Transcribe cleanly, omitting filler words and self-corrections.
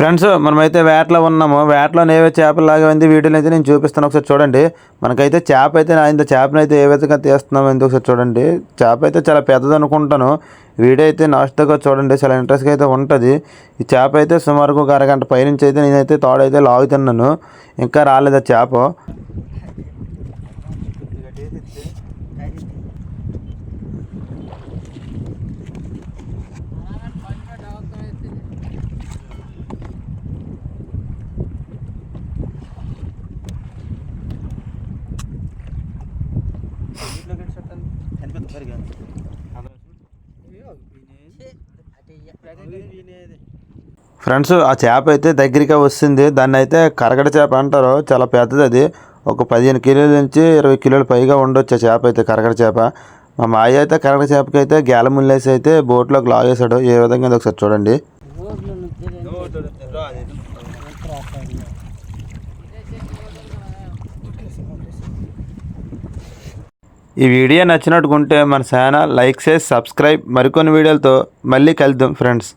Friends మనమైతే వేటలో ఉన్నాము. వేటలో ఏవే చేపలాగా ఉంది వీడియోని అయితే నేను చూపిస్తాను, ఒకసారి చూడండి. మనకైతే చేప అయితే ఇంత చేపనైతే ఏ విధంగా తీస్తున్నామో అయితే ఒకసారి చూడండి. చేప అయితే చాలా పెద్దది అనుకుంటాను. వీడియో అయితే నాస్ట్గా చూడండి, చాలా ఇంట్రెస్ట్గా అయితే ఉంటుంది. ఈ చేప అయితే సుమారుగా ఒక అరగంట పైనుంచి అయితే నేనైతే తోడైతే లాగుతున్నాను, ఇంకా రాలేదు ఆ చేప. ఫ్రెండ్స్ ఆ చేప అయితే దగ్గరికి వస్తుంది. దాన్ని అయితే కరగడ చేప అంటారు, చాలా పెద్దది. అది ఒక 15 కిలోల నుంచి 20 కిలోల పైగా ఉండొచ్చు ఆ చేప అయితే, కరగడ చేప. మా మాయ అయితే కరగడ చేపకి అయితే గేల ముళ్ళేసి అయితే బోట్లోకి లాగేశాడు. ఏ విధంగా ఒకసారి చూడండి. ఈ వీడియో నచ్చినట్టుకుంటే మన ఛానల్ లైక్ చేసి సబ్స్క్రైబ్, మరికొన్ని వీడియోలతో మళ్ళీ కలుద్దాం ఫ్రెండ్స్.